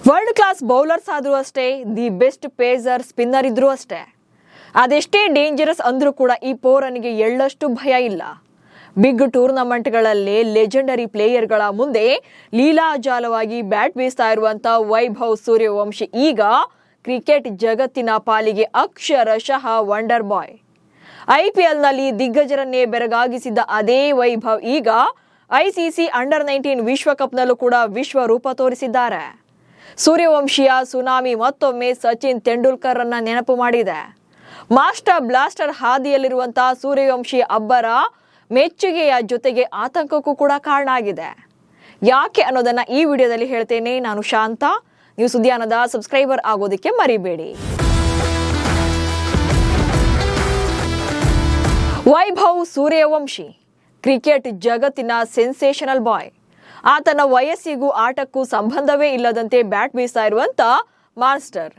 World class bowlers ಆದ್ರೂ ಅಷ್ಟೇ, the best pacer spinner ಇದ್ರೂ ಅಷ್ಟೇ. ಅದೆಷ್ಟೇ ಡೇಂಜರಸ್ ಅಂದ್ರೂ ಕೂಡ ಈ ಪೋರನಿಗೆ ಎಳ್ಳಷ್ಟು ಭಯ ಇಲ್ಲ. ಬಿಗ್ ಟೂರ್ನಮೆಂಟ್ಗಳಲ್ಲಿ ಲೆಜೆಂಡರಿ ಪ್ಲೇಯರ್ಗಳ ಮುಂದೆ ಲೀಲಾಜಾಲವಾಗಿ ಬ್ಯಾಟ್ ಬೀಸ್ತಾ ಇರುವಂತ ವೈಭವ್ ಸೂರ್ಯವಂಶಿ ಈಗ ಕ್ರಿಕೆಟ್ ಜಗತ್ತಿನ ಪಾಲಿಗೆ ಅಕ್ಷರಶಃ ವಂಡರ್ ಬಾಯ್. IPLನಲ್ಲಿ ದಿಗ್ಗಜರನ್ನೇ ಬೆರಗಾಗಿಸಿದ್ದ ಅದೇ ವೈಭವ್ ಈಗ ICC ಅಂಡರ್-19 ವಿಶ್ವಕಪ್ನಲ್ಲೂ ಕೂಡ ವಿಶ್ವರೂಪ ತೋರಿಸಿದ್ದಾರೆ. ಸೂರ್ಯವಂಶಿಯ ಸುನಾಮಿ ಮತ್ತೊಮ್ಮೆ ಸಚಿನ್ ತೆಂಡೂಲ್ಕರ್ ಅನ್ನ ನೆನಪು ಮಾಡಿದೆ. ಮಾಸ್ಟರ್ ಬ್ಲಾಸ್ಟರ್ ಹಾದಿಯಲ್ಲಿರುವಂತಹ ಸೂರ್ಯವಂಶಿ ಅಬ್ಬರ ಮೆಚ್ಚುಗೆಯ ಜೊತೆಗೆ ಆತಂಕಕ್ಕೂ ಕೂಡ ಕಾರಣ ಆಗಿದೆ. ಯಾಕೆ ಅನ್ನೋದನ್ನ ಈ ವಿಡಿಯೋದಲ್ಲಿ ಹೇಳ್ತೇನೆ. ನಾನು ಶಾಂತ. ನೀವು ಸುದ್ದಿಯಾನದ ಸಬ್ಸ್ಕ್ರೈಬರ್ ಆಗೋದಕ್ಕೆ ಮರಿಬೇಡಿ. ವೈಭವ್ ಸೂರ್ಯವಂಶಿ ಕ್ರಿಕೆಟ್ ಜಗತ್ತಿನ ಸೆನ್ಸೇಷನಲ್ ಬಾಯ್. ಆತನ ವಯಸ್ಸಿಗೂ ಆಟಕ್ಕೂ ಸಂಬಂಧವೇ ಇಲ್ಲದಂತೆ ಬ್ಯಾಟ್ ಬೀಸ್ತಾ ಇರುವಂತ ಮಾಸ್ಟರ್.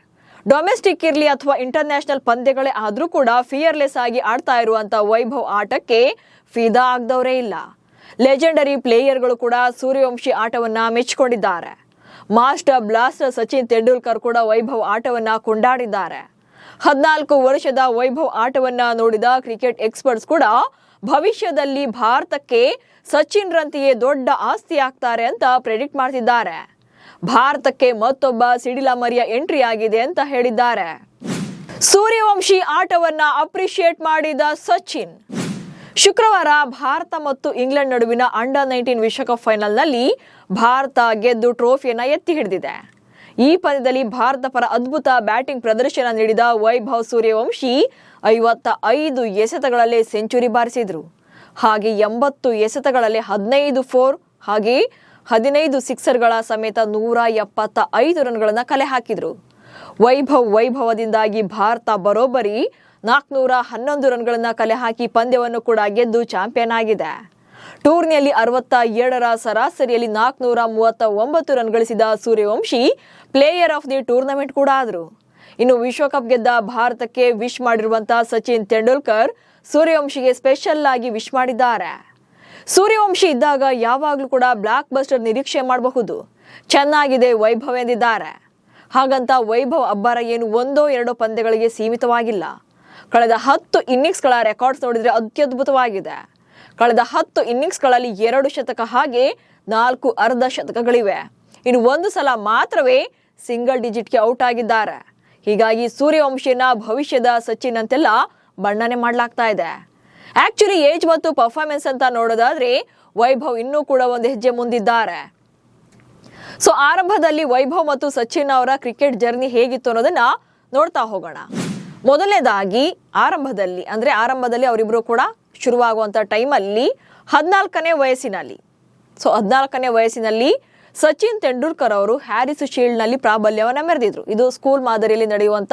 ಡೊಮೆಸ್ಟಿಕ್ ಇರ್ಲಿ ಅಥವಾ ಇಂಟರ್ನ್ಯಾಷನಲ್ ಪಂದ್ಯಗಳೇ ಆದ್ರೂ ಕೂಡ ಫಿಯರ್ಲೆಸ್ ಆಗಿ ಆಡ್ತಾ ಇರುವಂತ ವೈಭವ್ ಆಟಕ್ಕೆ ಫಿದಾ ಆಗದವರೇ ಇಲ್ಲ. ಲೆಜೆಂಡರಿ ಪ್ಲೇಯರ್ಗಳು ಕೂಡ ಸೂರ್ಯವಂಶಿ ಆಟವನ್ನ ಮೆಚ್ಚಿಕೊಂಡಿದ್ದಾರೆ. ಮಾಸ್ಟರ್ ಬ್ಲಾಸ್ಟರ್ ಸಚಿನ್ ತೆಂಡೂಲ್ಕರ್ ಕೂಡ ವೈಭವ್ ಆಟವನ್ನ ಕೊಂಡಾಡಿದ್ದಾರೆ. 14 ವರ್ಷದ ವೈಭವ್ ಆಟವನ್ನ ನೋಡಿದ ಕ್ರಿಕೆಟ್ ಎಕ್ಸ್ಪರ್ಟ್ಸ್ ಕೂಡ ಭವಿಷ್ಯದಲ್ಲಿ ಭಾರತಕ್ಕೆ ಸಚಿನ್ ರಂತೆಯೇ ದೊಡ್ಡ ಆಸ್ತಿ ಆಗ್ತಾರೆ ಅಂತ ಪ್ರೆಡಿಕ್ಟ್ ಮಾಡ್ತಿದ್ದಾರೆ. ಭಾರತಕ್ಕೆ ಮತ್ತೊಬ್ಬ ಸಿಡಿಲ ಮರಿಯ ಎಂಟ್ರಿ ಆಗಿದೆ ಅಂತ ಹೇಳಿದ್ದಾರೆ. ಸೂರ್ಯವಂಶಿ ಆಟವನ್ನ ಅಪ್ರಿಶಿಯೇಟ್ ಮಾಡಿದ ಸಚಿನ್. ಶುಕ್ರವಾರ ಭಾರತ ಮತ್ತು ಇಂಗ್ಲೆಂಡ್ ನಡುವಿನ ಅಂಡರ್-19 ವಿಶ್ವಕಪ್ ಫೈನಲ್ನಲ್ಲಿ ಭಾರತ ಗೆದ್ದು ಟ್ರೋಫಿಯನ್ನ ಎತ್ತಿ ಹಿಡಿದಿದೆ. ಈ ಪಂದ್ಯದಲ್ಲಿ ಭಾರತ ಪರ ಅದ್ಭುತ ಬ್ಯಾಟಿಂಗ್ ಪ್ರದರ್ಶನ ನೀಡಿದ ವೈಭವ್ ಸೂರ್ಯವಂಶಿ 55 ಎಸೆತಗಳಲ್ಲಿ ಸೆಂಚುರಿ ಬಾರಿಸಿದ್ರು. ಹಾಗೆ 80 ಎಸೆತಗಳಲ್ಲಿ 15 4 ಹಾಗೆ 15 ಸಿಕ್ಸರ್ಗಳ ಸಮೇತ 175 ರನ್ಗಳನ್ನ ಕಲೆ ಹಾಕಿದ್ರು. ವೈಭವದಿಂದಾಗಿ ಭಾರತ ಬರೋಬ್ಬರಿ 411 ರನ್ಗಳನ್ನ ಕಲೆ ಹಾಕಿ ಪಂದ್ಯವನ್ನು ಕೂಡ ಗೆದ್ದು ಚಾಂಪಿಯನ್ ಆಗಿದೆ. ಟೂರ್ನಿಯಲ್ಲಿ 67ರ ಸರಾಸರಿಯಲ್ಲಿ 439 ರನ್ ಗಳಿಸಿದ Suryavanshi player of the tournament ಕೂಡ ಆದ್ರು. ಇನ್ನು ವಿಶ್ವಕಪ್ ಗೆದ್ದ ಭಾರತಕ್ಕೆ ವಿಶ್ ಮಾಡಿರುವಂತಹ ಸಚಿನ್ ತೆಂಡೂಲ್ಕರ್ ಸೂರ್ಯವಂಶಿಗೆ ಸ್ಪೆಷಲ್ ಆಗಿ ವಿಶ್ ಮಾಡಿದ್ದಾರೆ. ಸೂರ್ಯವಂಶಿ ಇದ್ದಾಗ ಯಾವಾಗ್ಲೂ ಕೂಡ ಬ್ಲಾಕ್ ಬಸ್ಟರ್ ನಿರೀಕ್ಷೆ ಮಾಡಬಹುದು. ಚೆನ್ನಾಗಿದೆ ವೈಭವ್ ಎಂದಿದ್ದಾರೆ. ಹಾಗಂತ ವೈಭವ್ ಅಬ್ಬರ ಏನು 1-2 ಪಂದ್ಯಗಳಿಗೆ ಸೀಮಿತವಾಗಿಲ್ಲ. ಕಳೆದ 10 ಇನ್ನಿಂಗ್ಸ್ಗಳ ರೆಕಾರ್ಡ್ಸ್ ನೋಡಿದ್ರೆ ಅತ್ಯದ್ಭುತವಾಗಿದೆ. ಕಳೆದ 10 ಇನ್ನಿಂಗ್ಸ್ಗಳಲ್ಲಿ 2 ಶತಕ ಹಾಗೆ 4 ಅರ್ಧ ಶತಕಗಳಿವೆ. ಇನ್ನು 1 ಸಲ ಮಾತ್ರವೇ ಸಿಂಗಲ್ ಡಿಜಿಟ್ಗೆ ಔಟ್ ಆಗಿದ್ದಾರೆ. ಹೀಗಾಗಿ ಸೂರ್ಯವಂಶಿಯನ್ನ ಭವಿಷ್ಯದ ಸಚಿನ್ ಅಂತೆಲ್ಲ ಬಣ್ಣನೆ ಮಾಡಲಾಗ್ತಾ ಇದೆ. ಆಕ್ಚುಲಿ ಏಜ್ ಮತ್ತು ಪರ್ಫಾರ್ಮೆನ್ಸ್ ಅಂತ ನೋಡೋದಾದ್ರೆ ವೈಭವ್ ಇನ್ನೂ ಕೂಡ ಒಂದು ಹೆಜ್ಜೆ ಮುಂದಿದ್ದಾರೆ. ಸೊ ಆರಂಭದಲ್ಲಿ ವೈಭವ್ ಮತ್ತು ಸಚಿನ್ ಅವರ ಕ್ರಿಕೆಟ್ ಜರ್ನಿ ಹೇಗಿತ್ತು ಅನ್ನೋದನ್ನ ನೋಡ್ತಾ ಹೋಗೋಣ. ಮೊದಲನೇದಾಗಿ ಆರಂಭದಲ್ಲಿ ಅವರಿಬ್ರು ಕೂಡ ಶುರುವಾಗುವಂತ ಟೈಮಲ್ಲಿ 14ನೇ ವಯಸ್ಸಿನಲ್ಲಿ ಸಚಿನ್ ತೆಂಡೂಲ್ಕರ್ ಅವರು ಹ್ಯಾರಿಸ್ ಶೀಲ್ಡ್ ನಲ್ಲಿ ಪ್ರಾಬಲ್ಯವನ್ನ ಮೆರೆದಿದ್ರು. ಇದು ಸ್ಕೂಲ್ ಮಾದರಿಯಲ್ಲಿ ನಡೆಯುವಂತ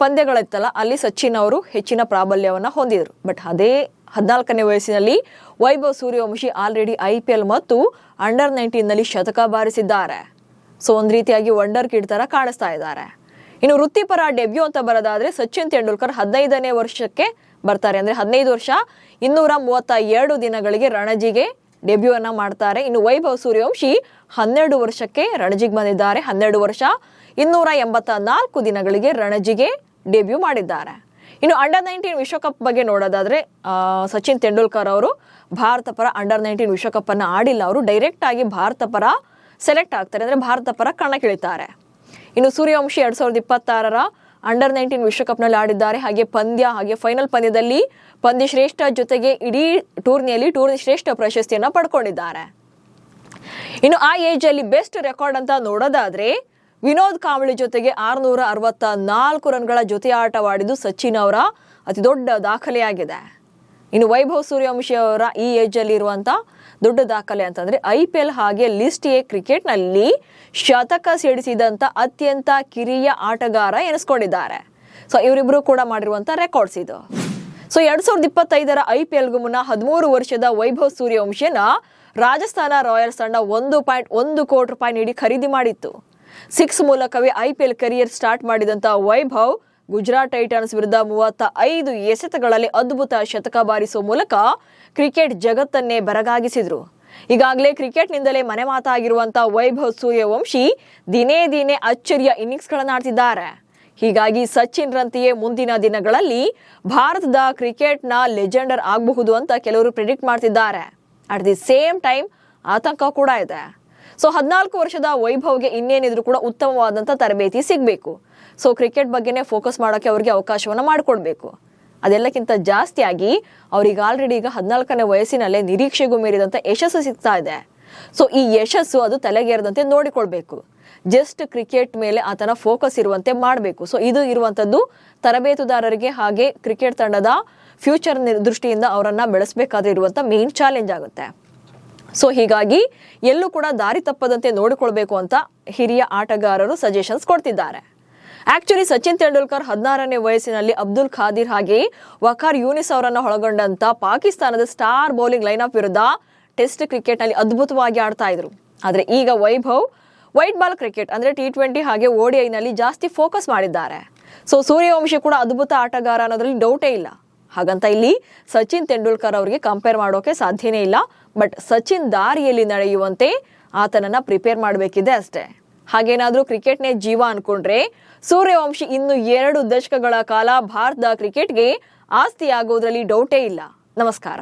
ಪಂದ್ಯಗಳಿತ್ತಲ್ಲ, ಅಲ್ಲಿ ಸಚಿನ್ ಅವರು ಹೆಚ್ಚಿನ ಪ್ರಾಬಲ್ಯವನ್ನ ಹೊಂದಿದ್ರು. ಬಟ್ ಅದೇ 14ನೇ ವಯಸ್ಸಿನಲ್ಲಿ ವೈಭವ್ ಸೂರ್ಯವಂಶಿ ಆಲ್ರೆಡಿ IPL ಮತ್ತು ಅಂಡರ್-19 ನಲ್ಲಿ ಶತಕ ಬಾರಿಸಿದ್ದಾರೆ. ಸೊ ಒಂದ್ ರೀತಿಯಾಗಿ ವಂಡರ್ ಕಿಡ್ ತರ ಕಾಣಿಸ್ತಾ ಇದ್ದಾರೆ. ಇನ್ನು ವೃತ್ತಿಪರ ಡೆಬ್ಯೂ ಅಂತ ಬರೋದಾದ್ರೆ ಸಚಿನ್ ತೆಂಡೂಲ್ಕರ್ 15ನೇ ವರ್ಷಕ್ಕೆ ಬರ್ತಾರೆ. ಅಂದ್ರೆ 15 ವರ್ಷ 232 ದಿನಗಳಿಗೆ ರಣಜಿಗೆ ಡೆಬ್ಯೂ ಅನ್ನ ಮಾಡ್ತಾರೆ. ಇನ್ನು ವೈಭವ್ ಸೂರ್ಯವಂಶಿ 12 ವರ್ಷಕ್ಕೆ ರಣಜಿಗೆ ಬಂದಿದ್ದಾರೆ. 12 ವರ್ಷ 284 ದಿನಗಳಿಗೆ ರಣಜಿಗೆ ಡೆಬ್ಯೂ ಮಾಡಿದ್ದಾರೆ. ಇನ್ನು ಅಂಡರ್-19 ವಿಶ್ವಕಪ್ ಬಗ್ಗೆ ನೋಡೋದಾದ್ರೆ ಸಚಿನ್ ತೆಂಡೂಲ್ಕರ್ ಅವರು ಭಾರತ ಪರ ಅಂಡರ್-19 ವಿಶ್ವಕಪ್ ಅನ್ನ ಆಡಿಲ್ಲ. ಅವರು ಡೈರೆಕ್ಟ್ ಆಗಿ ಭಾರತ ಪರ ಸೆಲೆಕ್ಟ್ ಆಗ್ತಾರೆ, ಅಂದ್ರೆ ಭಾರತ ಪರ ಕಣಕ್ಕಿಳಿತಾರೆ. ಇನ್ನು ಸೂರ್ಯವಂಶಿ 2026ರ ಅಂಡರ್-19 ವಿಶ್ವಕಪ್ ನಲ್ಲಿ ಆಡಿದ್ದಾರೆ. ಹಾಗೆ ಫೈನಲ್ ಪಂದ್ಯದಲ್ಲಿ ಪಂದ್ಯ ಶ್ರೇಷ್ಠ ಜೊತೆಗೆ ಇಡೀ ಟೂರ್ನಿ ಶ್ರೇಷ್ಠ ಪ್ರಶಸ್ತಿಯನ್ನ ಪಡ್ಕೊಂಡಿದ್ದಾರೆ. ಇನ್ನು ಆ ಏಜ್ ಅಲ್ಲಿ ಬೆಸ್ಟ್ ರೆಕಾರ್ಡ್ ಅಂತ ನೋಡೋದಾದ್ರೆ ವಿನೋದ್ ಕಾಂಬ್ಳಿ ಜೊತೆಗೆ 664 ರನ್ಗಳ ಜೊತೆ ಆಟವಾಡಿದ್ದು ಸಚಿನ್ ಅವರ ಅತಿ ದೊಡ್ಡ ದಾಖಲೆಯಾಗಿದೆ. ಇನ್ನು ವೈಭವ್ ಸೂರ್ಯವಂಶಿ ಅವರ ಈ ಏಜ್ ಅಲ್ಲಿ ಇರುವಂತ ದೊಡ್ಡ ದಾಖಲೆ ಅಂತಂದ್ರೆ IPL ಹಾಗೆ ಲಿಸ್ಟ್ ಎ ಕ್ರಿಕೆಟ್ ನಲ್ಲಿ ಶತಕ ಸಿಡಿಸಿದಂತ ಅತ್ಯಂತ ಕಿರಿಯ ಆಟಗಾರ ಎನಿಸ್ಕೊಂಡಿದ್ದಾರೆ. ಸೊ ಇವರಿಬ್ರು ಕೂಡ ಮಾಡಿರುವಂತ ರೆಕಾರ್ಡ್ಸ್ ಇದು. ಸೊ 2025ರ IPLಗೂ ಮುನ್ನ 13 ವರ್ಷದ ವೈಭವ್ ಸೂರ್ಯವಂಶಿಯನ್ನ ರಾಜಸ್ಥಾನ ರಾಯಲ್ಸ್ ತಂಡ 1.1 ಕೋಟಿ ರೂಪಾಯಿ ನೀಡಿ ಖರೀದಿ ಮಾಡಿತ್ತು. 6 ಮೂಲಕವೇ IPL ಕರಿಯರ್ ಸ್ಟಾರ್ಟ್ ಮಾಡಿದಂತ ವೈಭವ್ ಗುಜರಾತ್ ಟೈಟನ್ಸ್ ವಿರುದ್ಧ 35 ಎಸೆತಗಳಲ್ಲಿ ಅದ್ಭುತ ಶತಕ ಬಾರಿಸುವ ಮೂಲಕ ಕ್ರಿಕೆಟ್ ಜಗತ್ತನ್ನೇ ಬೆರಗಾಗಿಸಿದ್ರು. ಈಗಾಗಲೇ ಕ್ರಿಕೆಟ್ನಿಂದಲೇ ಮನೆ ಮಾತಾಗಿರುವಂತ ವೈಭವ್ ಸೂರ್ಯವಂಶಿ ದಿನೇ ದಿನೇ ಅಚ್ಚರಿಯ ಇನ್ನಿಂಗ್ಸ್ಗಳನ್ನು ಆಡ್ತಿದ್ದಾರೆ. ಹೀಗಾಗಿ ಸಚಿನ್ ರಂತೆಯೇ ಮುಂದಿನ ದಿನಗಳಲ್ಲಿ ಭಾರತದ ಕ್ರಿಕೆಟ್ನ ಲೆಜೆಂಡರ್ ಆಗಬಹುದು ಅಂತ ಕೆಲವರು ಪ್ರಿಡಿಕ್ಟ್ ಮಾಡ್ತಿದ್ದಾರೆ. ಅಟ್ ದಿ ಸೇಮ್ ಟೈಮ್ ಆತಂಕ ಕೂಡ ಇದೆ. ಸೊ 14 ವರ್ಷದ ವೈಭವ್ಗೆ ಇನ್ನೇನಿದ್ರು ಕೂಡ ಉತ್ತಮವಾದಂಥ ತರಬೇತಿ ಸಿಗಬೇಕು. ಸೊ ಕ್ರಿಕೆಟ್ ಬಗ್ಗೆನೇ ಫೋಕಸ್ ಮಾಡೋಕ್ಕೆ ಅವ್ರಿಗೆ ಅವಕಾಶವನ್ನು ಮಾಡಿಕೊಡ್ಬೇಕು. ಅದೆಲ್ಲಕ್ಕಿಂತ ಜಾಸ್ತಿಯಾಗಿ ಅವ್ರಿಗೆ ಆಲ್ರೆಡಿ ಈಗ 14ನೇ ವಯಸ್ಸಿನಲ್ಲೇ ನಿರೀಕ್ಷೆಗೂ ಮೀರಿದಂಥ ಯಶಸ್ಸು ಸಿಗ್ತಾ ಇದೆ. ಸೊ ಈ ಯಶಸ್ಸು ಅದು ತಲೆಗೇರದಂತೆ ನೋಡಿಕೊಳ್ಬೇಕು. ಜಸ್ಟ್ ಕ್ರಿಕೆಟ್ ಮೇಲೆ ಆತನ ಫೋಕಸ್ ಇರುವಂತೆ ಮಾಡಬೇಕು. ಸೊ ಇದು ಇರುವಂಥದ್ದು ತರಬೇತುದಾರರಿಗೆ ಹಾಗೆ ಕ್ರಿಕೆಟ್ ತಂಡದ ಫ್ಯೂಚರ್ ದೃಷ್ಟಿಯಿಂದ ಅವರನ್ನ ಬೆಳೆಸಬೇಕಾದ್ರೆ ಇರುವಂಥ ಮೇನ್ ಚಾಲೆಂಜ್ ಆಗುತ್ತೆ. ಸೊ ಹೀಗಾಗಿ ಎಲ್ಲೂ ಕೂಡ ದಾರಿ ತಪ್ಪದಂತೆ ನೋಡಿಕೊಳ್ಬೇಕು ಅಂತ ಹಿರಿಯ ಆಟಗಾರರು ಸಜೆಷನ್ಸ್ ಕೊಡ್ತಿದ್ದಾರೆ. ಆಕ್ಚುಲಿ ಸಚಿನ್ ತೆಂಡೂಲ್ಕರ್ 16ನೇ ವಯಸ್ಸಿನಲ್ಲಿ ಅಬ್ದುಲ್ ಖಾದಿರ್ ಹಾಗೆ ವಕಾರ್ ಯೂನಿಸ್ ಅವರನ್ನು ಒಳಗೊಂಡಂತ ಪಾಕಿಸ್ತಾನದ ಸ್ಟಾರ್ ಬೌಲಿಂಗ್ ಲೈನ್ ಅಪ್ ವಿರುದ್ಧ ಟೆಸ್ಟ್ ಕ್ರಿಕೆಟ್ ನಲ್ಲಿ ಅದ್ಭುತವಾಗಿ ಆಡ್ತಾ ಇದ್ರು. ಆದ್ರೆ ಈಗ ವೈಭವ್ ವೈಟ್ ಬಾಲ್ ಕ್ರಿಕೆಟ್ ಅಂದ್ರೆ T20 ಹಾಗೆ ODI ನಲ್ಲಿ ಜಾಸ್ತಿ ಫೋಕಸ್ ಮಾಡಿದ್ದಾರೆ. ಸೊ ಸೂರ್ಯವಂಶಿ ಕೂಡ ಅದ್ಭುತ ಆಟಗಾರ ಅನ್ನೋದ್ರಲ್ಲಿ ಡೌಟೇ ಇಲ್ಲ. ಹಾಗಂತ ಇಲ್ಲಿ ಸಚಿನ್ ತೆಂಡೂಲ್ಕರ್ ಅವರಿಗೆ ಕಂಪೇರ್ ಮಾಡೋಕೆ ಸಾಧ್ಯನೇ ಇಲ್ಲ. ಬಟ್ ಸಚಿನ್ ದಾರಿಯಲ್ಲಿ ನಡೆಯುವಂತೆ ಆತನನ್ನ ಪ್ರಿಪೇರ್ ಮಾಡಬೇಕಿದೆ ಅಷ್ಟೇ. ಹಾಗೇನಾದ್ರೂ ಕ್ರಿಕೆಟ್ನೇ ಜೀವ ಅನ್ಕೊಂಡ್ರೆ ಸೂರ್ಯವಂಶಿ ಇನ್ನು 2 ದಶಕಗಳ ಕಾಲ ಭಾರತದ ಕ್ರಿಕೆಟ್ಗೆ ಆಸ್ತಿಯಾಗೋದ್ರಲ್ಲಿ ಡೌಟೇ ಇಲ್ಲ. ನಮಸ್ಕಾರ.